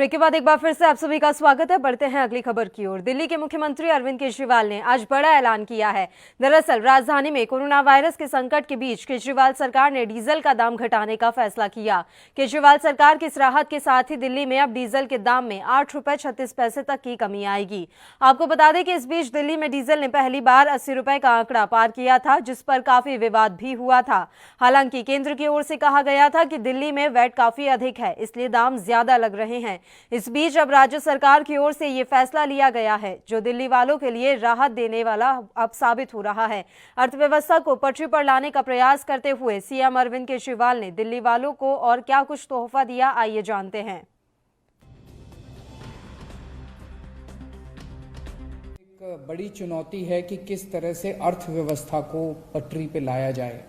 Break के बाद एक बार फिर से आप सभी का स्वागत है। बढ़ते हैं अगली खबर की ओर। दिल्ली के मुख्यमंत्री अरविंद केजरीवाल ने आज बड़ा ऐलान किया है। दरअसल राजधानी में कोरोना वायरस के संकट के बीच केजरीवाल सरकार ने डीजल का दाम घटाने का फैसला किया। केजरीवाल सरकार की इस राहत के साथ ही दिल्ली में अब डीजल के दाम में 8.36 रुपए तक की कमी आएगी। आपको बता दें कि इस बीच दिल्ली में डीजल ने पहली बार 80 रुपए का आंकड़ा पार किया था, जिस पर काफी विवाद भी हुआ था। हालांकि केंद्र की ओर से कहा गया था कि दिल्ली में वैट काफी अधिक है, इसलिए दाम ज्यादा लग रहे हैं। इस बीच अब राज्य सरकार की ओर से ये फैसला लिया गया है, जो दिल्ली वालों के लिए राहत देने वाला अब साबित हो रहा है। अर्थव्यवस्था को पटरी पर लाने का प्रयास करते हुए सीएम अरविंद केजरीवाल ने दिल्ली वालों को और क्या कुछ तोहफा दिया, आइए जानते हैं। एक बड़ी चुनौती है कि किस तरह से अर्थव्यवस्था को पटरी पे लाया जाए।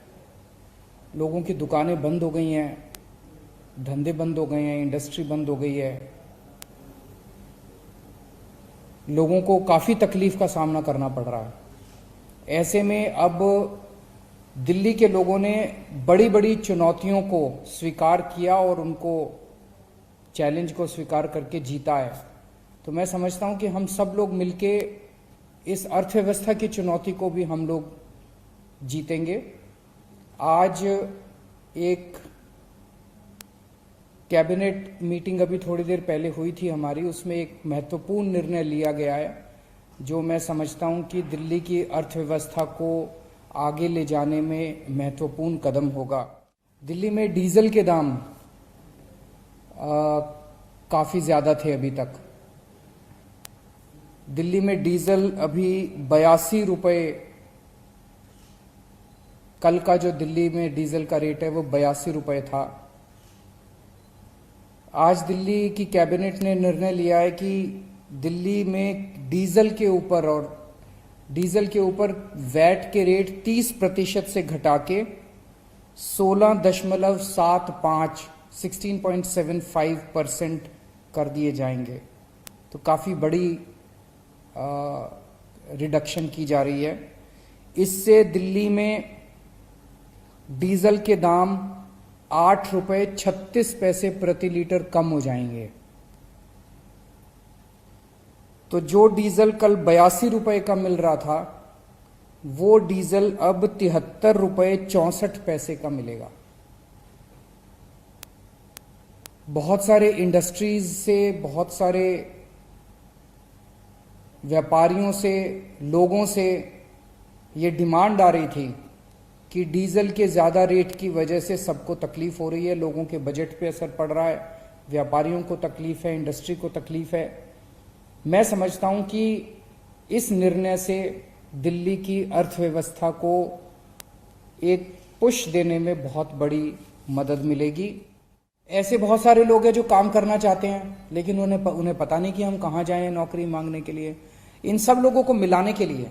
लोगों की दुकानें बंद हो गई हैं, धंधे बंद हो गए हैं, इंडस्ट्री बंद हो गई है। लोगों को काफ़ी तकलीफ का सामना करना पड़ रहा है। ऐसे में अब दिल्ली के लोगों ने बड़ी बड़ी चुनौतियों को स्वीकार किया और उनको चैलेंज को स्वीकार करके जीता है। तो मैं समझता हूं कि हम सब लोग मिलके इस अर्थव्यवस्था की चुनौती को भी हम लोग जीतेंगे। आज एक कैबिनेट मीटिंग अभी थोड़ी देर पहले हुई थी हमारी, उसमें एक महत्वपूर्ण निर्णय लिया गया है जो मैं समझता हूं कि दिल्ली की अर्थव्यवस्था को आगे ले जाने में महत्वपूर्ण कदम होगा। दिल्ली में डीजल के दाम काफ़ी ज़्यादा थे अभी तक। दिल्ली में डीजल अभी 82 रुपये, कल का जो दिल्ली में डीजल का रेट है वो 82 रुपये था। आज दिल्ली की कैबिनेट ने निर्णय लिया है कि दिल्ली में डीजल के ऊपर वैट के रेट 30% से घटा के 16.75% कर दिए जाएंगे। तो काफ़ी बड़ी रिडक्शन की जा रही है। इससे दिल्ली में डीजल के दाम 8.36 रुपए प्रति लीटर कम हो जाएंगे। तो जो डीजल कल 82 रुपए का मिल रहा था, वो डीजल अब 73.64 रुपए का मिलेगा। बहुत सारे इंडस्ट्रीज से, बहुत सारे व्यापारियों से, लोगों से ये डिमांड आ रही थी कि डीजल के ज़्यादा रेट की वजह से सबको तकलीफ हो रही है, लोगों के बजट पे असर पड़ रहा है, व्यापारियों को तकलीफ है, इंडस्ट्री को तकलीफ है। मैं समझता हूं कि इस निर्णय से दिल्ली की अर्थव्यवस्था को एक पुश देने में बहुत बड़ी मदद मिलेगी। ऐसे बहुत सारे लोग हैं जो काम करना चाहते हैं, लेकिन उन्हें पता नहीं कि हम कहाँ जाएं नौकरी मांगने के लिए। इन सब लोगों को मिलाने के लिए,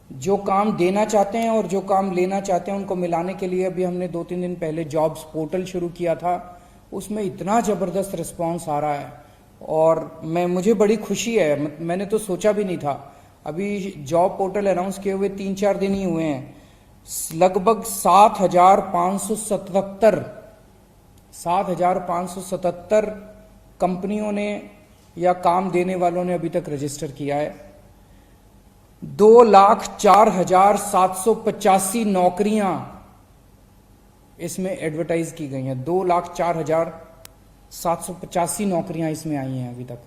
जो काम देना चाहते हैं और जो काम लेना चाहते हैं, उनको मिलाने के लिए अभी हमने 2-3 दिन पहले जॉब्स पोर्टल शुरू किया था। उसमें इतना ज़बरदस्त रिस्पांस आ रहा है और मुझे बड़ी खुशी है। मैंने तो सोचा भी नहीं था। अभी जॉब पोर्टल अनाउंस किए हुए 3-4 दिन ही हुए हैं, लगभग 7,577 कंपनियों ने या काम देने वालों ने अभी तक रजिस्टर किया है। 2,04,785 नौकरियां इसमें एडवर्टाइज की गई हैं। 2,04,785 नौकरियां इसमें आई हैं अभी तक,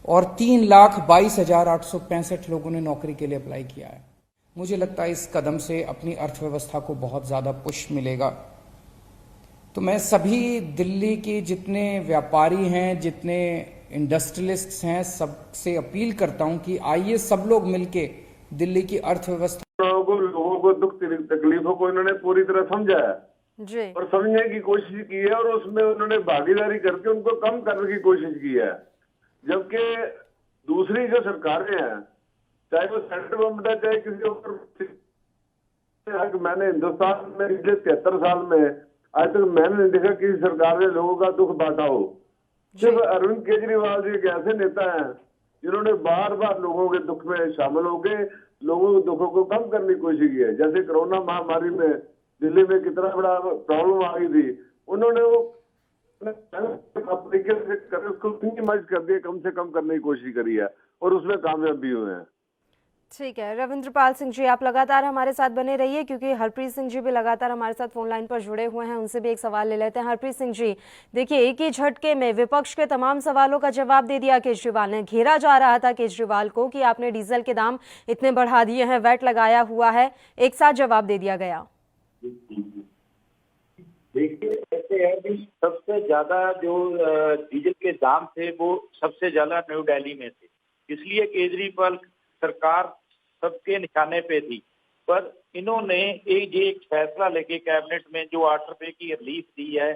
और 3,22,865 लोगों ने नौकरी के लिए अप्लाई किया है। मुझे लगता है इस कदम से अपनी अर्थव्यवस्था को बहुत ज़्यादा पुश मिलेगा। तो मैं सभी दिल्ली की जितने व्यापारी हैं, जितने इंडस्ट्रियलिस्ट्स हैं, सबसे अपील करता हूं कि आइए सब लोग मिलके दिल्ली की अर्थव्यवस्था लोगों को दुख तकलीफों को इन्होंने पूरी तरह समझा है जी। और समझने की कोशिश की है और उसमें उन्होंने भागीदारी करके उनको कम करने की कोशिश की है। जबकि दूसरी जो सरकारें हैं, चाहे वो सेंट्रल गवर्नमेंट है चाहे किसी ऊपर, मैंने हिंदुस्तान में पिछले 73 साल में आज तक मैंने नहीं देखा किसी सरकार ने लोगों का दुख बांटा हो। सिर्फ अरविंद केजरीवाल जी एक ऐसे नेता हैं जिन्होंने बार बार लोगों के दुख में शामिल होकर लोगों के दुखों को कम करने की कोशिश की है। जैसे कोरोना महामारी में दिल्ली में कितना बड़ा प्रॉब्लम आ गई थी, उन्होंने वो तरीके से कर उसको मिनिमाइज कर दिया, कम से कम करने की कोशिश करी है और उसमें कामयाब भी हुए हैं। ठीक है, रविंद्रपाल सिंह जी, आप लगातार हमारे साथ बने रहिए क्योंकि हरप्रीत सिंह जी भी लगातार हमारे साथ फोन लाइन पर जुड़े हुए हैं। उनसे भी एक सवाल ले लेते हैं। हरप्रीत सिंह जी, देखिए, एक ही झटके में विपक्ष के तमाम सवालों का जवाब दे दिया केजरीवाल ने। घेरा जा रहा था केजरीवाल को कि आपने डीजल के दाम इतने बढ़ा दिए हैं, वैट लगाया हुआ है, एक साथ जवाब दे दिया गया। देखिए, ऐसे है कि सबसे ज्यादा जो डीजल के दाम थे वो सबसे ज्यादा न्यू दिल्ली में थे, इसलिए केजरीवाल सरकार सबके निशाने पे थी। पर इन्होंने एक फैसला लेके कैबिनेट में जो 8 रुपए की रिलीफ दी है,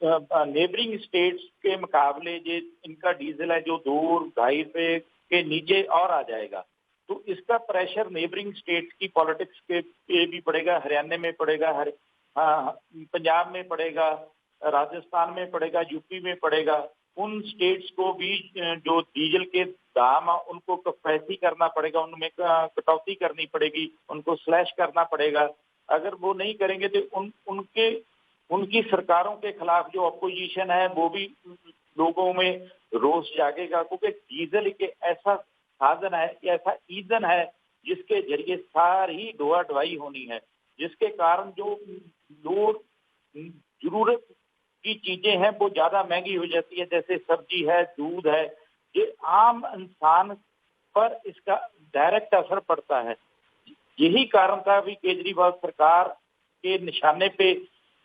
नेबरिंग स्टेट्स के मुकाबले जो इनका डीजल है जो 2-2.5 रुपए के नीचे और आ जाएगा, तो इसका प्रेशर नेबरिंग स्टेट्स की पॉलिटिक्स के पे भी पड़ेगा। हरियाणा में पड़ेगा, पंजाब में पड़ेगा, राजस्थान में पड़ेगा, यूपी में पड़ेगा। उन स्टेट्स को भी जो डीजल के दाम उनको कटौती करना पड़ेगा, उनमें कटौती करनी पड़ेगी, उनको स्लैश करना पड़ेगा। अगर वो नहीं करेंगे तो उनकी सरकारों के खिलाफ जो अपोजिशन है वो भी लोगों में रोष जागेगा, क्योंकि डीजल एक ऐसा साधन है, ऐसा ईंधन है जिसके जरिए सारी ढोआ ढुआई होनी है, जिसके कारण जो लोग जरूरत की चीजें हैं वो ज्यादा महंगी हो जाती है, जैसे सब्जी है, दूध है। ये आम इंसान पर इसका डायरेक्ट असर पड़ता है। यही कारण था भी केजरीवाल सरकार के निशाने पे,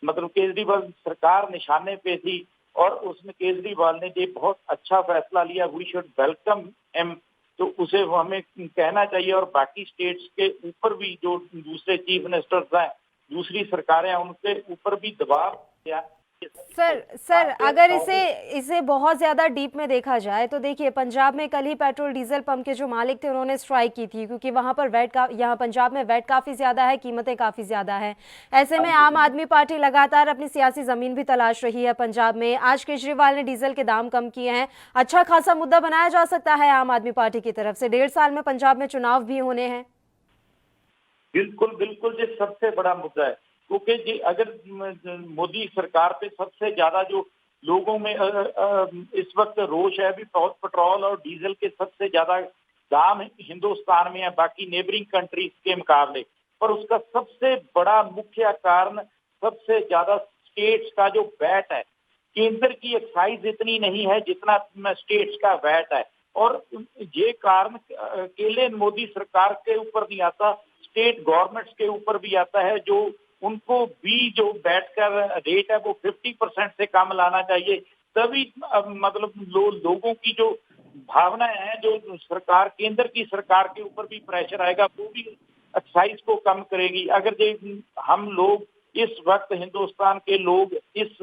मतलब केजरीवाल सरकार निशाने पे थी और उसने केजरीवाल ने ये बहुत अच्छा फैसला लिया। वी शुड वेलकम हिम, तो उसे हमें कहना चाहिए। और बाकी स्टेट्स के ऊपर भी जो दूसरे चीफ मिनिस्टर्स हैं, दूसरी सरकारें हैं, उनके ऊपर भी दबाव किया। सर अगर इसे बहुत ज्यादा डीप में देखा जाए तो देखिए, पंजाब में कल ही पेट्रोल डीजल पंप के जो मालिक थे उन्होंने स्ट्राइक की थी क्योंकि वहां पर यहाँ पंजाब में वैट काफी ज्यादा है, कीमतें काफी ज्यादा है। ऐसे में आम आदमी पार्टी लगातार अपनी सियासी जमीन भी तलाश रही है पंजाब में। आज केजरीवाल ने डीजल के दाम कम किए हैं, अच्छा खासा मुद्दा बनाया जा सकता है आम आदमी पार्टी की तरफ से। 1.5 साल में पंजाब में चुनाव भी होने हैं। बिल्कुल बिल्कुल, ये सबसे बड़ा मुद्दा है, क्योंकि जी अगर मोदी सरकार पे सबसे ज्यादा जो लोगों में इस वक्त रोष है, भी पेट्रोल और डीजल के सबसे ज्यादा दाम हिंदुस्तान में है बाकी नेबरिंग कंट्रीज के मुकाबले। पर उसका सबसे बड़ा मुख्य कारण सबसे ज्यादा स्टेट्स का जो वैट है। केंद्र की एक्साइज इतनी नहीं है जितना स्टेट्स का वैट है, और ये कारण अकेले मोदी सरकार के ऊपर नहीं आता, स्टेट गवर्नमेंट्स के ऊपर भी आता है, जो उनको भी जो वैट का रेट है वो 50% से कम लाना चाहिए। तभी मतलब लोगों की जो भावनाएं हैं, जो सरकार केंद्र की सरकार के ऊपर भी प्रेशर आएगा, वो भी एक्साइज को कम करेगी। अगर हम लोग इस वक्त हिंदुस्तान के लोग इस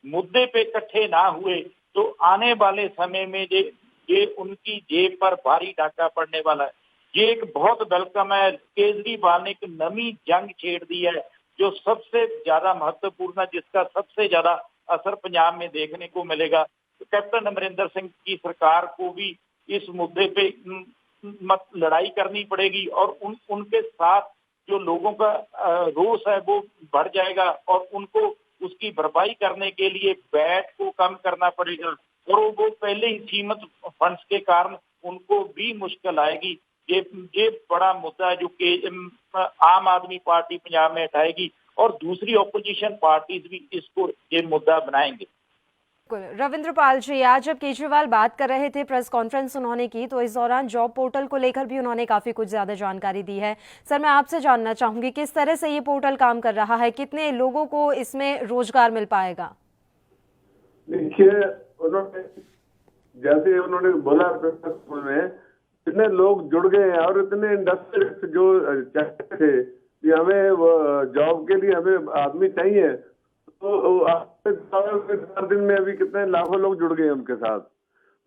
मुद्दे पे इकट्ठे ना हुए तो आने वाले समय में ये उनकी जेब पर भारी डाका पड़ने वाला है। ये एक बहुत वेलकम है। केजरीवाल ने एक नई जंग छेड़ दी है जो सबसे ज्यादा महत्वपूर्ण है, जिसका सबसे ज्यादा असर पंजाब में देखने को मिलेगा। तो कैप्टन अमरिंदर सिंह की सरकार को भी इस मुद्दे पे लड़ाई करनी पड़ेगी और उनके साथ जो लोगों का रोष है वो बढ़ जाएगा और उनको उसकी भरपाई करने के लिए वैट को कम करना पड़ेगा। और वो पहले ही सीमित फंड्स के कारण उनको भी मुश्किल आएगी। ये बड़ा मुद्दा है जो कि आम आदमी पार्टी पंजाब में उठाएगी और दूसरी ऑपोजिशन पार्टीज भी इसको ये मुद्दा बनाएंगे। रविंद्रपाल जी, आज जब केजरीवाल बात कर रहे थे, प्रेस कॉन्फ्रेंस उन्होंने की, तो इस दौरान जॉब पोर्टल को लेकर भी उन्होंने काफी कुछ ज्यादा जानकारी दी है। सर, मैं आपसे जानना चाहूंगी किस तरह से ये पोर्टल काम कर रहा है, कितने लोगों को इसमें रोजगार मिल पाएगा? देखिए, जैसे उन्होंने बोला में इतने लोग जुड़ गए हैं और इतने इंडस्ट्रियलिस्ट जो चाहते थे कि हमें जॉब के लिए हमें आदमी चाहिए, तो 4 दिन में अभी कितने लाखों लोग जुड़ गए उनके साथ।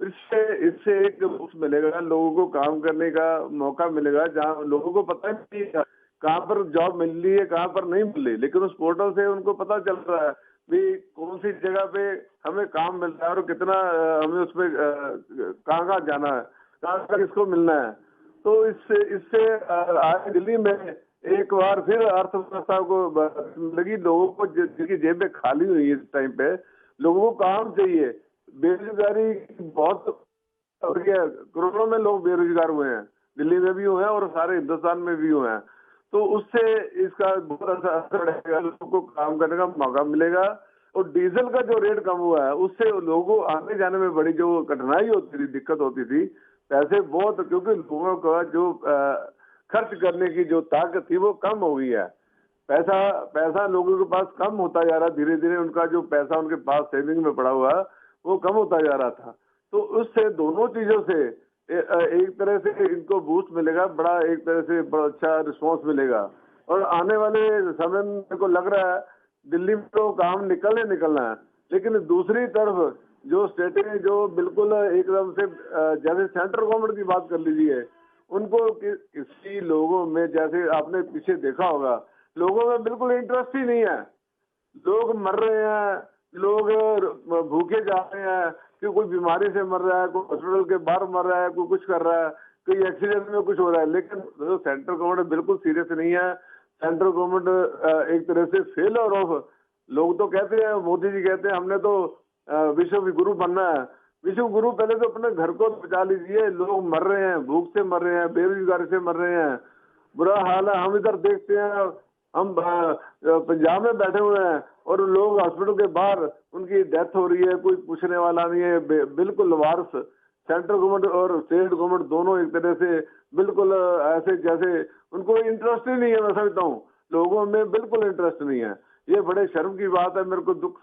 इससे एक बूस्ट मिलेगा, लोगों को काम करने का मौका मिलेगा, जहाँ लोगों को पता नहीं है कहाँ पर जॉब मिल रही है, कहाँ पर नहीं मिल रही, लेकिन उस पोर्टल से उनको पता चल रहा है भी कौन सी जगह पे हमें काम मिल रहा है और कितना हमें उस पर कहाँ जाना है, कहाँ किसको मिलना है। तो इससे आज दिल्ली में एक बार फिर अर्थव्यवस्था को लगी, लोगों को जिनकी जेबें खाली हुई इस टाइम पे लोगों को काम चाहिए। बेरोजगारी बहुत हो रही है, करोड़ों में लोग बेरोजगार हुए हैं, दिल्ली में भी हुए हैं और सारे हिंदुस्तान में भी हुए हैं। तो उससे इसका बहुत असर रहेगा, लोगों को काम करने का मौका मिलेगा। और डीजल का जो रेट कम हुआ है उससे लोगों को आने जाने में बड़ी जो कठिनाई होती थी, दिक्कत होती थी, पैसे बहुत, क्योंकि लोगों का जो खर्च करने की जो ताकत थी वो कम हो गई है। पैसा लोगों के पास कम होता जा रहा, धीरे धीरे उनका जो पैसा उनके पास सेविंग में पड़ा हुआ वो कम होता जा रहा था। तो उससे दोनों चीजों से एक तरह से इनको बूस्ट मिलेगा, बड़ा एक तरह से बड़ा अच्छा रिस्पॉन्स मिलेगा। और आने वाले समय में मेरे को लग रहा है दिल्ली में तो काम निकलना है, लेकिन दूसरी तरफ जो स्टेटें जो बिल्कुल एकदम से जैसे सेंट्रल गवर्नमेंट की बात कर लीजिए, उनको किसी लोगों में, जैसे आपने पीछे देखा होगा, लोगों में बिल्कुल इंटरेस्ट ही नहीं है। लोग मर रहे हैं, लोग भूखे जा रहे हैं कि कोई बीमारी से मर रहा है, कोई हॉस्पिटल के बाहर मर रहा है, कोई कुछ कर रहा है, कोई एक्सीडेंट में कुछ हो रहा है, लेकिन जो सेंट्रल गवर्नमेंट बिल्कुल सीरियस नहीं है। सेंट्रल गवर्नमेंट एक तरह से फेलर ऑफ, लोग तो कहते हैं, मोदी जी कहते हैं हमने तो विश्व गुरु बनना है। विश्व गुरु पहले तो अपने घर को बचा लीजिए, लोग मर रहे हैं, भूख से मर रहे हैं, बेरोजगारी से मर रहे हैं, बुरा हाल है। हम इधर देखते हैं, हम पंजाब में बैठे हुए हैं और लोग हॉस्पिटल के बाहर उनकी डेथ हो रही है, कोई पूछने वाला नहीं है, बिल्कुल वारस। सेंट्रल गवर्नमेंट और स्टेट गवर्नमेंट दोनों एक तरह से बिल्कुल ऐसे जैसे उनको इंटरेस्ट ही नहीं है। मैं समझता हूँ लोगों में बिल्कुल इंटरेस्ट नहीं है। ये बड़े शर्म की बात है, मेरे को दुख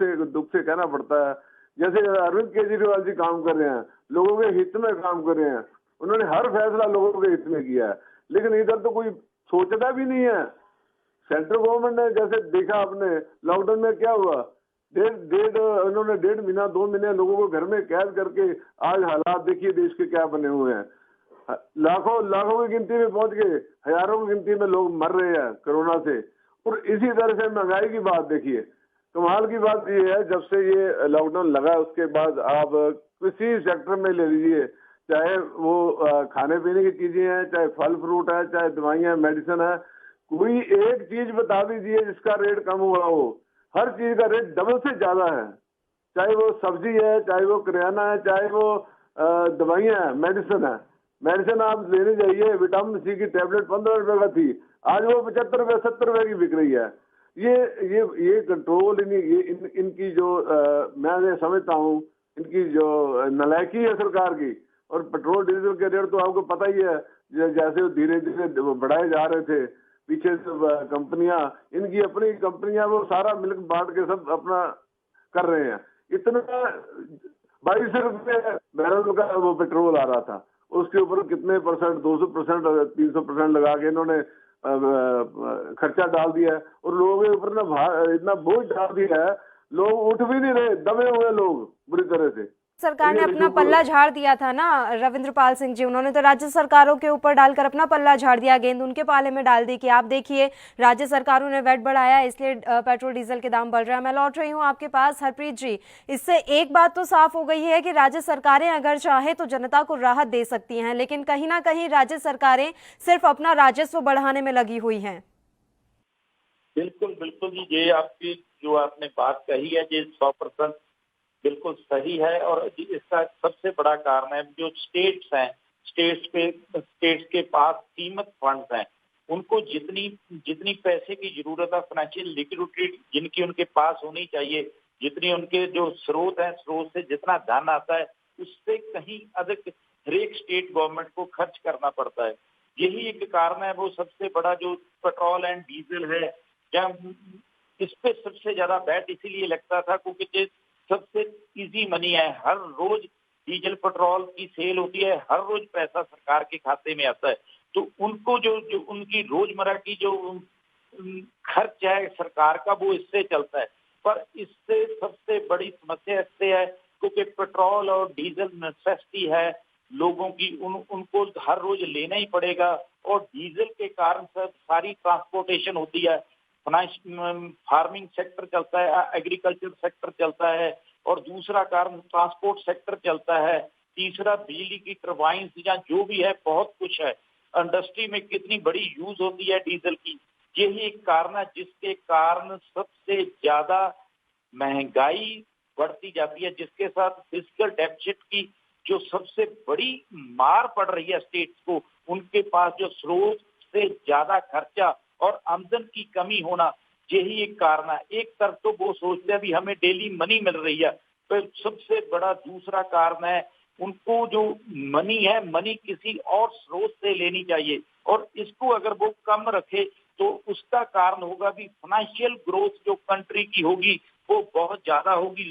से कहना पड़ता है। जैसे अरविंद केजरीवाल जी काम कर रहे हैं, लोगों के हित में काम कर रहे हैं, उन्होंने हर फैसला लोगों के हित में किया है, लेकिन इधर तो कोई सोचता भी नहीं है। सेंट्रल गवर्नमेंट ने जैसे देखा आपने लॉकडाउन में क्या हुआ, उन्होंने 1.5 महीना 2 महीने लोगों को घर में कैद करके आज हालात देखिए देश के क्या बने हुए हैं। लाखों की गिनती में पहुंच गए, हजारों की गिनती में लोग मर रहे हैं कोरोना से। और इसी तरह से महंगाई की बात देखिए, कमाल की बात ये है, जब से ये लॉकडाउन लगा उसके बाद आप किसी सेक्टर में ले लीजिए, चाहे वो खाने पीने की चीजें हैं, चाहे फल फ्रूट है, चाहे दवाइयाँ मेडिसिन है, कोई एक चीज बता दीजिए जिसका रेट कम हुआ हो। हर चीज का रेट डबल से ज्यादा है, चाहे वो सब्जी है, चाहे वो किराना है, चाहे वो दवाइयाँ है, मेडिसिन है। मेडिसिन आप लेने जाइए, विटामिन सी की टेबलेट 15 रुपए का थी, आज वो 75 रुपए 70 रुपए की बिक रही है। ये कंट्रोल इनकी जो मैं समझता हूँ इनकी जो नालायकी है सरकार की। और पेट्रोल डीजल के रेट तो आपको पता ही है, जैसे वो धीरे धीरे बढ़ाए जा रहे थे, पीछे से कंपनियां, इनकी अपनी कंपनियां वो सारा मिल्क बांट के सब अपना कर रहे हैं। इतना 22 रुपए बैरल का वो पेट्रोल आ रहा था, उसके ऊपर कितने परसेंट 200% 300% लगा के इन्होंने खर्चा डाल दिया है और लोगों के ऊपर ना इतना बोझ डाल दिया है, लोग उठ भी नहीं रहे, दबे हुए लोग बुरी तरह से। सरकार ने अपना पल्ला झाड़ दिया था ना रविंद्र पाल सिंह जी, उन्होंने तो राज्य सरकारों के ऊपर डालकर अपना पल्ला झाड़ दिया, गेंद उनके पाले में डाल दी कि आप देखिए राज्य सरकारों ने वैट बढ़ाया इसलिए पेट्रोल डीजल के दाम बढ़ रहे हैं। मैं लौट रही हूं आपके पास हरप्रीत जी, इससे एक बात तो साफ हो गई है कि राज्य सरकारें अगर चाहे तो जनता को राहत दे सकती हैं, लेकिन कहीं ना कहीं राज्य सरकारें सिर्फ अपना राजस्व बढ़ाने में लगी हुई हैं। बिल्कुल बिल्कुल जी, ये आपकी जो आपने बात कही है ये 100% बिल्कुल सही है। और इसका सबसे बड़ा कारण है जो स्टेट्स हैं, स्टेट्स के पास सीमित फंड्स हैं, उनको जितनी पैसे की जरूरत है, फाइनेंशियल लिक्विडिटी जिनकी उनके पास होनी चाहिए, जितनी उनके जो स्रोत हैं, स्रोत से जितना धन आता है उससे कहीं अधिक हर एक स्टेट गवर्नमेंट को खर्च करना पड़ता है। यही एक कारण है। वो सबसे बड़ा जो पेट्रोल एंड डीजल है, इस पे सबसे ज्यादा वैट इसीलिए लगता था क्योंकि सबसे इजी मनी है। हर रोज डीजल पेट्रोल की सेल होती है, हर रोज पैसा सरकार के खाते में आता है, तो उनको जो उनकी रोजमर्रा की जो खर्च है सरकार का वो इससे चलता है। पर इससे सबसे बड़ी समस्या इससे है क्योंकि पेट्रोल और डीजल नेसेसिटी है लोगों की, उनको हर रोज लेना ही पड़ेगा। और डीजल के कारण सारी ट्रांसपोर्टेशन होती है, फार्मिंग सेक्टर चलता है, एग्रीकल्चर सेक्टर चलता है, और दूसरा कारण ट्रांसपोर्ट सेक्टर चलता है, तीसरा बिजली की टरबाइन या जो भी है बहुत कुछ है। इंडस्ट्री में कितनी बड़ी यूज होती है डीजल की। यही एक कारण है जिसके कारण सबसे ज्यादा महंगाई बढ़ती जाती है, जिसके साथ फिजिकल डेफिसिट की जो सबसे बड़ी मार पड़ रही है स्टेट्स को, उनके पास जो स्रोत से ज्यादा खर्चा और आमदन की कमी होना, यही एक कारण है। एक तरफ तो वो सोचते हैं भी हमें डेली मनी मिल रही है, पर सबसे बड़ा दूसरा कारण है उनको जो मनी है, मनी किसी और स्रोत से लेनी चाहिए, और इसको अगर वो कम रखे तो उसका कारण होगा भी फाइनेंशियल ग्रोथ जो कंट्री की होगी वो बहुत ज्यादा होगी।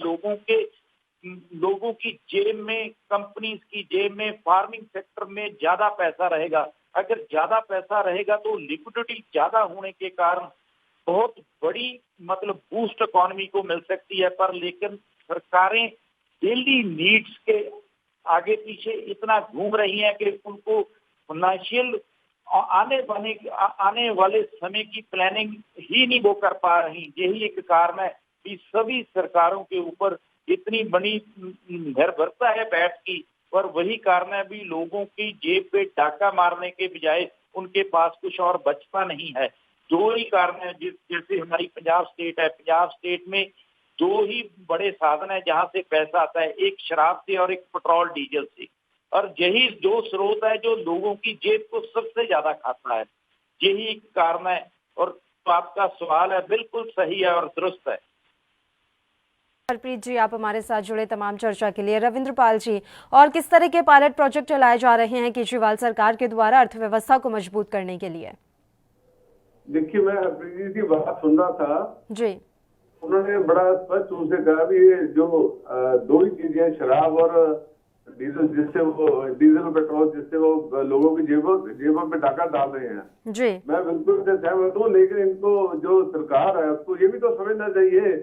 लोगों की जेब में, कंपनीज की जेब में, फार्मिंग सेक्टर में ज्यादा पैसा रहेगा। अगर ज्यादा पैसा रहेगा तो लिक्विडिटी ज्यादा होने के कारण बहुत बड़ी मतलब बूस्ट इकोनॉमी को मिल सकती है। पर लेकिन सरकारें डेली नीड्स के आगे पीछे इतना घूम रही हैं कि उनको फाइनेंशियल आने वाले समय की प्लानिंग ही नहीं वो कर पा रही। यही एक कारण है कि सभी सरकारों के ऊपर इतनी बड़ी निर्भरता है बैठ की, और वही कारण है भी लोगों की जेब पे डाका मारने के बजाय उनके पास कुछ और बचता नहीं है। दो ही कारण है, जैसे हमारी पंजाब स्टेट है, पंजाब स्टेट में दो ही बड़े साधन है जहां से पैसा आता है, एक शराब से और एक पेट्रोल डीजल से, और यही जो स्रोत है जो लोगों की जेब को सबसे ज्यादा खाता है। यही एक कारण है। और तो आपका सवाल है बिल्कुल सही है और दुरुस्त है। हरप्रीत जी, आप हमारे साथ जुड़े तमाम चर्चा के लिए। रविंद्र पाल जी, और किस तरह के पायलट प्रोजेक्ट चलाए जा रहे हैं केजरीवाल सरकार के द्वारा अर्थव्यवस्था को मजबूत करने के लिए? देखिए, मैं हरप्रीत जी की बात सुन रहा था जी। उन्होंने बड़ा स्पष्ट रूप से कहा भी ये जो दो ही चीजें, शराब और डीजल, जिससे वो डीजल पेट्रोल जिससे वो लोगों की जेबों पे डाका डाल रहे हैं। जी, मैं बिल्कुल से सहमत हूँ, लेकिन इनको जो सरकार है उसको ये भी तो समझना चाहिए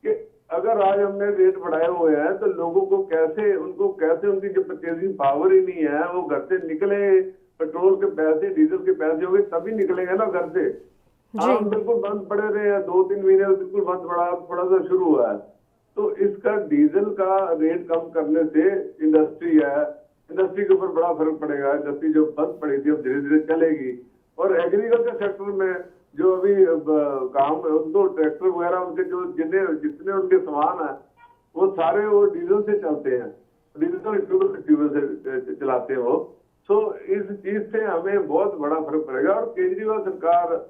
कि अगर आज हमने रेट बढ़ाए हुए हैं तो लोगों को कैसे उनकी जो परचेजिंग पावर ही नहीं है, वो घर से निकले, पेट्रोल के पैसे, डीजल के पैसे होंगे तभी निकलेंगे ना घर से। हम बिल्कुल बंद पड़े रहे हैं 2-3 महीने, बिल्कुल बंद पड़ा, थोड़ा सा शुरू हुआ है। तो इसका डीजल का रेट कम करने से इंडस्ट्री के ऊपर बड़ा फर्क पड़ेगा। इंडस्ट्री जो बंद पड़ी थी अब धीरे धीरे चलेगी। और एग्रीकल्चर सेक्टर में जो अभी काम, उनको ट्रैक्टर वगैरह उनके जो जितने उनके सामान है वो सारे वो डीजल से चलते हैं, डीजल फ्यूल से चलाते हैं वो। तो इस चीज से हमें बहुत बड़ा फर्क पड़ेगा। और केजरीवाल सरकार,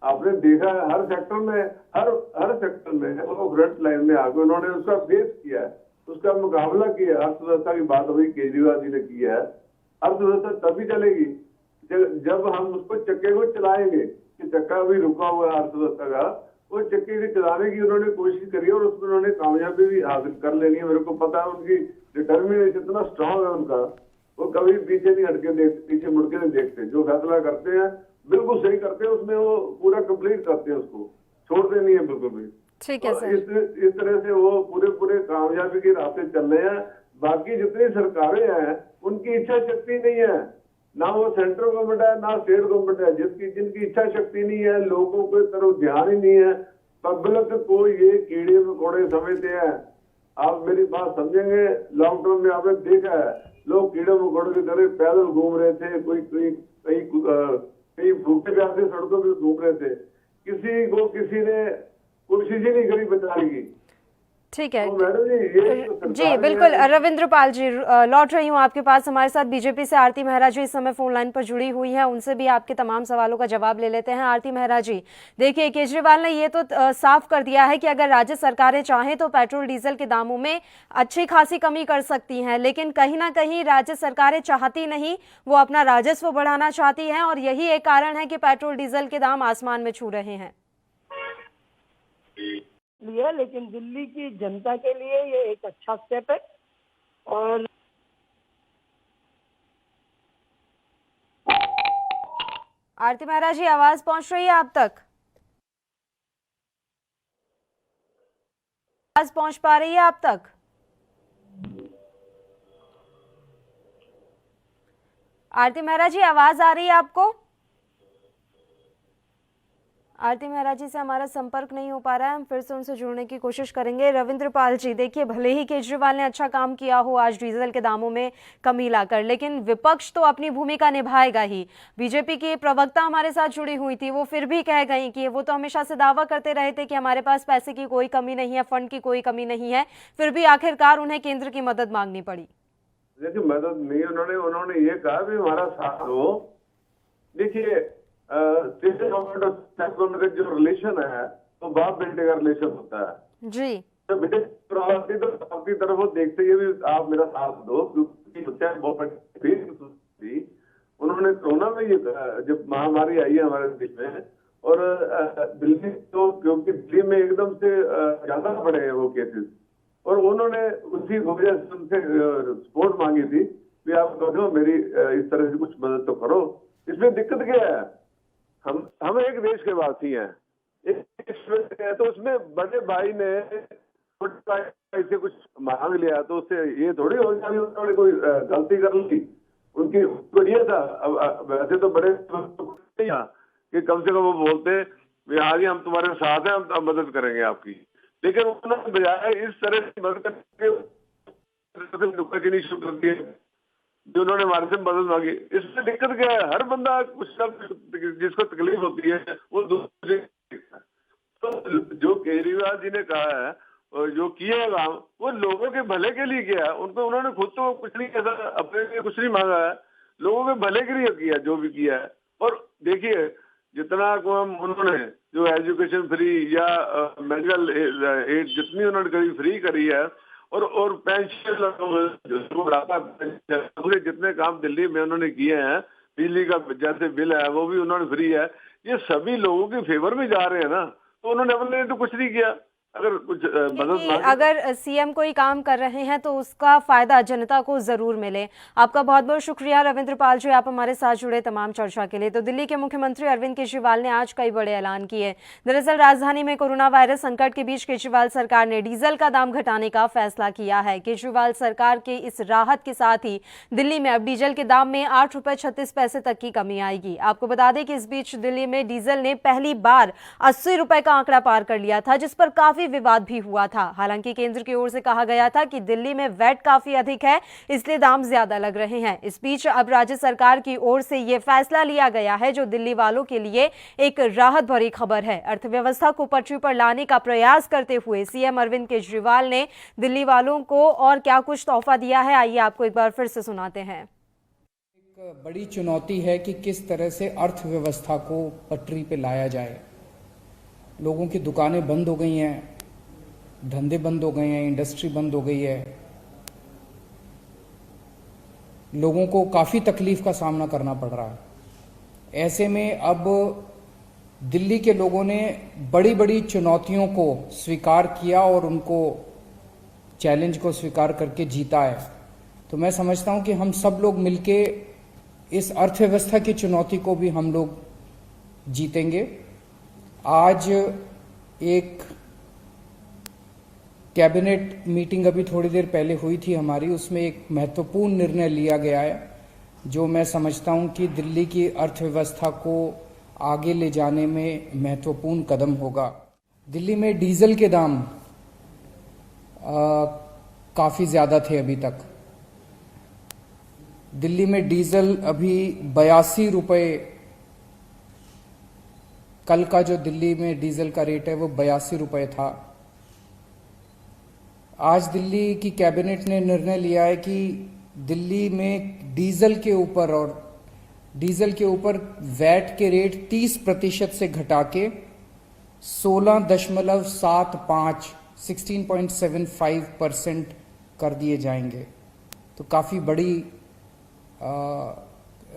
आपने देखा है हर सेक्टर में वो फ्रंट लाइन में आकर उन्होंने उसका फेस किया है, उसका मुकाबला किया। अर्थव्यवस्था की बात अभी केजरीवाल जी ने की है। अर्थव्यवस्था तभी चलेगी जब हम उसको चक्के को चलाएंगे, कि चक्का अभी रुका हुआ है अर्थव्यवस्था का, वो चक्के के चलाने की उन्होंने कोशिश करी और उसमें उन्होंने कामयाबी भी हासिल कर लेनी है। मेरे को पता है उनकी डिटर्मिनेशन इतना स्ट्रांग है उनका, वो कभी पीछे नहीं हटके देखते, पीछे मुड़ के नहीं देखते। जो फैसला करते हैं बिल्कुल सही करते हैं, उसमें वो पूरा कंप्लीट करते हैं, उसको छोड़ते नहीं है बिल्कुल भी। ठीक है सर। इस तरह से वो पूरे कामयाबी के रास्ते चल रहे हैं। बाकी जितनी सरकारें हैं उनकी इच्छा शक्ति नहीं है, ना वो सेंट्रल गवर्नमेंट है ना स्टेट गवर्नमेंट है, जिनकी इच्छा शक्ति नहीं है, लोगों के तरफ ध्यान ही नहीं है, पब्लिक को ये कीड़े मकोड़े समझते हैं। आप मेरी बात समझेंगे, लॉन्ग टर्म में आपने देखा है लोग कीड़े मकोड़े की तरह पैदल घूम रहे थे, कहीं भूखे प्यासे सड़कों पे घूम रहे थे, किसी ने कोशिश ही नहीं करी बचाने की। ठीक है। तो मैडम जी, जी बिल्कुल। रविंद्र पाल जी, लौट रही हूँ आपके पास। हमारे साथ बीजेपी से आरती मेहरा जी इस समय फोन लाइन पर जुड़ी हुई हैं, उनसे भी आपके तमाम सवालों का जवाब ले लेते हैं। आरती मेहरा जी, देखिए केजरीवाल ने ये तो साफ कर दिया है कि अगर राज्य सरकारें चाहें तो पेट्रोल डीजल के दामों में अच्छी खासी कमी कर सकती हैं, लेकिन कहीं ना कहीं राज्य सरकारें चाहती नहीं, वो अपना राजस्व बढ़ाना चाहती हैं, और यही एक कारण है कि पेट्रोल डीजल के दाम आसमान में छू रहे हैं। लिया, लेकिन दिल्ली की जनता के लिए ये एक अच्छा स्टेप है। और आरती मेहरा जी, आवाज पहुंच रही है आप तक? आवाज पहुंच पा रही है आप तक? आरती मेहरा जी, आवाज आ रही है आपको? आरती मेहरा जी से हमारा संपर्क नहीं हो पा रहा है, हम फिर से उनसे जुड़ने की कोशिश करेंगे। रविंद्र पाल जी, देखिए भले ही केजरीवाल ने अच्छा काम किया हो आज डीजल के दामों में कमी लाकर, लेकिन विपक्ष तो अपनी भूमिका निभाएगा ही। बीजेपी की प्रवक्ता हमारे साथ जुड़ी हुई थी, वो फिर भी कह गई कि वो तो हमेशा से दावा करते रहे थे कि हमारे पास पैसे की कोई कमी नहीं है, फंड की कोई कमी नहीं है, फिर भी आखिरकार उन्हें केंद्र की मदद मांगनी पड़ी। देखिए मदद नहीं, उन्होंने ये कहा भी हमारा साथ हो। देखिए स्टेट गवर्नमेंट और सेंट्रल गवर्नमेंट का जो रिलेशन है तो बाप बेटे का रिलेशन होता है जी। तो बेटे प्रवासी तो आपकी तरफ वो देखते ही भी आप मेरा साथ दो, क्योंकि बहुत बड़ी उन्होंने कोरोना में ये जब महामारी आई है हमारे देश में और दिल्ली तो क्योंकि दिल्ली में एकदम से ज्यादा बढ़े हैं वो केसेस, और उन्होंने उसी वजह से उनसे सपोर्ट मांगी थी कि आप कहो मेरी इस तरह से कुछ मदद तो करो। इसमें दिक्कत क्या है, हम एक देश के वासी हैं, तो उसमें बड़े भाई ने छोटे भाई से कुछ मांग लिया तो उससे ये थोड़ी हो जाए उन्होंने कोई गलती कर ली। उनकी ये था, वैसे तो बड़े कि कम से कम वो बोलते हाँ जी हम तुम्हारे साथ हैं, हम मदद करेंगे आपकी, लेकिन उन्होंने बजाय इस तरह से मदद करके नुक्ताचीनी शुरू कर दी है जो उन्होंने हमारे से मदद मांगी। इसमें दिक्कत क्या है, हर बंदा कुछ ना जिसको तकलीफ होती है वो दूसरे। तो जो केजरीवाल जी ने कहा है और जो किया है काम वो लोगों के भले के लिए किया है। उन्होंने खुद तो कुछ नहीं ऐसा अपने लिए कुछ नहीं मांगा है, लोगों के भले के लिए किया जो भी किया है। और देखिए जितना उन्होंने जो एजुकेशन फ्री या मेडिकल एड जितनी उन्होंने करी फ्री करी है और पेंशन पूरे जितने काम दिल्ली में उन्होंने किए हैं, बिजली का जैसे बिल है वो भी उन्होंने फ्री है, ये सभी लोगों के फेवर में जा रहे हैं ना। तो उन्होंने अपने लिए तो कुछ नहीं किया। अगर कुछ मदद अगर सीएम कोई काम कर रहे हैं तो उसका फायदा जनता को जरूर मिले। आपका बहुत बहुत शुक्रिया रविंद्र पाल जी, आप हमारे साथ जुड़े तमाम चर्चा के लिए। तो दिल्ली के मुख्यमंत्री अरविंद केजरीवाल ने आज कई बड़े ऐलान किए। दरअसल राजधानी में कोरोना वायरस संकट के बीच केजरीवाल सरकार ने डीजल का दाम घटाने का फैसला किया है। केजरीवाल सरकार के इस राहत के साथ ही दिल्ली में अब डीजल के दाम में 8.36 रुपए तक की कमी आएगी। आपको बता दें कि इस बीच दिल्ली में डीजल ने पहली बार 80 रुपए का आंकड़ा पार कर लिया था, जिस पर काफी विवाद भी हुआ था। हालांकि केंद्र की ओर से कहा गया था कि दिल्ली में वैट काफी अधिक है, इसलिए दाम ज्यादा लग रहे हैं। इस बीच अब राज्य सरकार की ओर से यह फैसला लिया गया है जो दिल्ली वालों के लिए एक राहत भरी खबर है। अर्थव्यवस्था को पटरी पर लाने का प्रयास करते हुए सीएम अरविंद केजरीवाल ने दिल्ली वालों को और क्या कुछ तोहफा दिया है, आइए आपको एक बार फिर से सुनाते हैं। एक बड़ी चुनौती है कि किस तरह से अर्थव्यवस्था को पटरी पे लाया जाए। लोगों की दुकानें बंद हो गई हैं, धंधे बंद हो गए हैं, इंडस्ट्री बंद हो गई है, लोगों को काफ़ी तकलीफ का सामना करना पड़ रहा है। ऐसे में अब दिल्ली के लोगों ने बड़ी बड़ी चुनौतियों को स्वीकार किया और उनको चैलेंज को स्वीकार करके जीता है। तो मैं समझता हूं कि हम सब लोग मिलके इस अर्थव्यवस्था की चुनौती को भी हम लोग जीतेंगे। आज एक कैबिनेट मीटिंग अभी थोड़ी देर पहले हुई थी हमारी, उसमें एक महत्वपूर्ण निर्णय लिया गया है जो मैं समझता हूं कि दिल्ली की अर्थव्यवस्था को आगे ले जाने में महत्वपूर्ण कदम होगा। दिल्ली में डीजल के दाम काफ़ी ज़्यादा थे अभी तक। दिल्ली में डीजल अभी 82 रुपये, कल का जो दिल्ली में डीजल का रेट है वो 82 रुपये था। आज दिल्ली की कैबिनेट ने निर्णय लिया है कि दिल्ली में डीजल के ऊपर वैट के रेट 30% से घटा के 16.75% कर दिए जाएंगे। तो काफ़ी बड़ी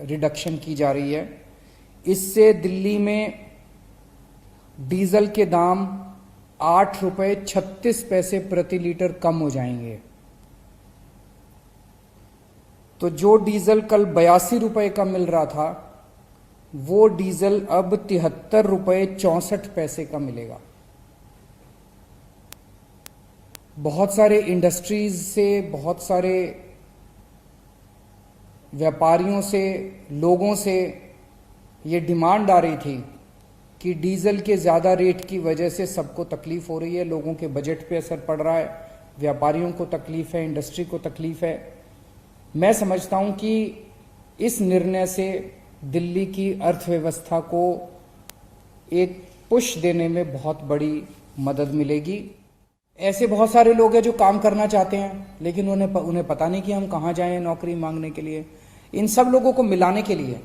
रिडक्शन की जा रही है। इससे दिल्ली में डीजल के दाम 8.36 प्रति लीटर कम हो जाएंगे। तो जो डीजल कल 82 रुपये का मिल रहा था वो डीजल अब 73.64 का मिलेगा। बहुत सारे इंडस्ट्रीज से, बहुत सारे व्यापारियों से, लोगों से ये डिमांड आ रही थी कि डीजल के ज़्यादा रेट की वजह से सबको तकलीफ हो रही है, लोगों के बजट पे असर पड़ रहा है, व्यापारियों को तकलीफ है, इंडस्ट्री को तकलीफ है। मैं समझता हूं कि इस निर्णय से दिल्ली की अर्थव्यवस्था को एक पुश देने में बहुत बड़ी मदद मिलेगी। ऐसे बहुत सारे लोग हैं जो काम करना चाहते हैं लेकिन उन्हें पता नहीं कि हम कहाँ जाएं नौकरी मांगने के लिए। इन सब लोगों को मिलाने के लिए,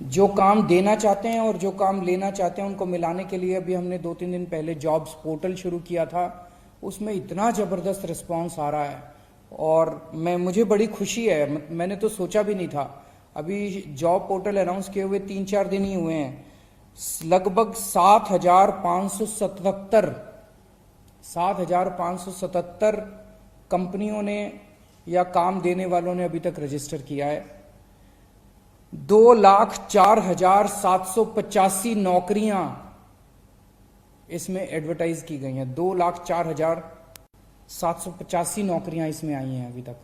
जो काम देना चाहते हैं और जो काम लेना चाहते हैं उनको मिलाने के लिए अभी हमने 2-3 दिन पहले जॉब्स पोर्टल शुरू किया था। उसमें इतना ज़बरदस्त रिस्पांस आ रहा है और मुझे बड़ी खुशी है। मैंने तो सोचा भी नहीं था। अभी जॉब पोर्टल अनाउंस किए हुए 3-4 दिन ही हुए हैं, लगभग 7,577 कंपनियों ने या काम देने वालों ने अभी तक रजिस्टर किया है। 2,04,785 नौकरियां इसमें एडवर्टाइज की गई हैं। 2,04,785 नौकरियां इसमें आई हैं अभी तक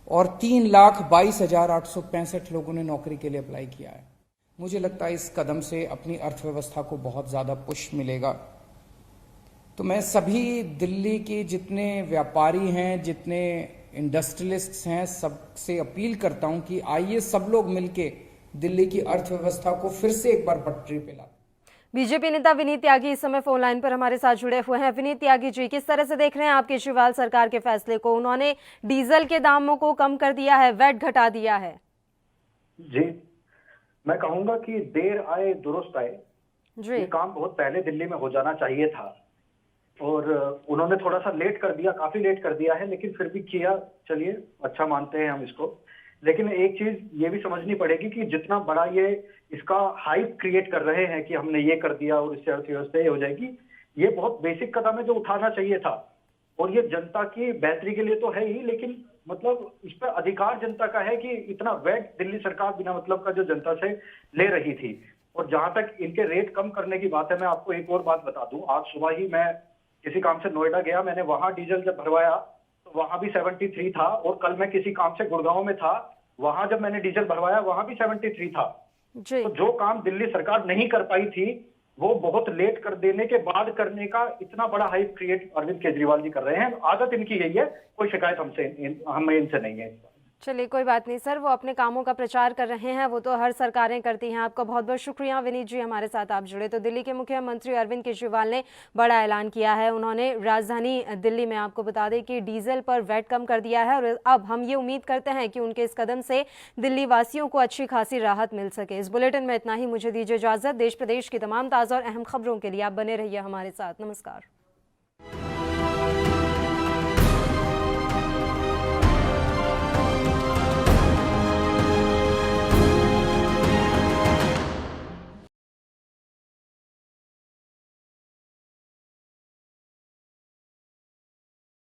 और 3,22,865 लोगों ने नौकरी के लिए अप्लाई किया है। मुझे लगता है इस कदम से अपनी अर्थव्यवस्था को बहुत ज़्यादा पुश मिलेगा। तो मैं सभी दिल्ली के जितने व्यापारी हैं, जितने इंडस्ट्रियलिस्ट्स हैं, सबसे अपील करता हूं कि आइए सब लोग मिलके दिल्ली की अर्थव्यवस्था को फिर से एक बार पटरी पे लाएं। बीजेपी नेता विनीत त्यागी इस समय फोन लाइन पर हमारे साथ जुड़े हुए हैं। विनीत त्यागी जी, किस तरह से देख रहे हैं आप केजरीवाल सरकार के फैसले को? उन्होंने डीजल के दामों को कम कर दिया है, वैट घटा दिया है। जी, मैं कहूंगा कि देर आए दुरुस्त आए। जी, ये काम बहुत पहले दिल्ली में हो जाना चाहिए था और उन्होंने थोड़ा सा लेट कर दिया, काफी लेट कर दिया है, लेकिन फिर भी किया। चलिए, अच्छा मानते हैं हम इसको। लेकिन एक चीज ये भी समझनी पड़ेगी कि जितना बड़ा ये इसका हाइप क्रिएट कर रहे हैं कि हमने ये कर दिया और इससे अर्थव्यवस्था ये हो जाएगी, ये बहुत बेसिक कदम है जो उठाना चाहिए था। और ये जनता की बेहतरी के लिए तो है ही, लेकिन मतलब इस पर अधिकार जनता का है कि इतना वैट दिल्ली सरकार बिना मतलब का जो जनता से ले रही थी। और जहां तक इनके रेट कम करने की बात है, मैं आपको एक और बात बता दूं। आज सुबह ही मैं किसी काम से नोएडा गया, मैंने वहां डीजल जब भरवाया तो वहां भी 73 था, और कल मैं किसी काम से गुड़गांव में था, वहां जब मैंने डीजल भरवाया वहां भी 73 था। जी। तो जो काम दिल्ली सरकार नहीं कर पाई थी वो बहुत लेट कर देने के बाद करने का इतना बड़ा हाइप क्रिएट अरविंद केजरीवाल जी कर रहे हैं। आदत इनकी यही है, कोई शिकायत हमें इनसे नहीं है। चलिए, कोई बात नहीं सर, वो अपने कामों का प्रचार कर रहे हैं, वो तो हर सरकारें करती हैं। आपका बहुत बहुत शुक्रिया विनीत जी, हमारे साथ आप जुड़े। तो दिल्ली के मुख्यमंत्री अरविंद केजरीवाल ने बड़ा ऐलान किया है। उन्होंने राजधानी दिल्ली में, आपको बता दें कि डीजल पर वैट कम कर दिया है और अब हम ये उम्मीद करते हैं कि उनके इस कदम से दिल्ली वासियों को अच्छी खासी राहत मिल सके। इस बुलेटिन में इतना ही, मुझे दीजिए इजाजत। देश प्रदेश की तमाम ताज़ा और अहम खबरों के लिए आप बने रहिए हमारे साथ। नमस्कार।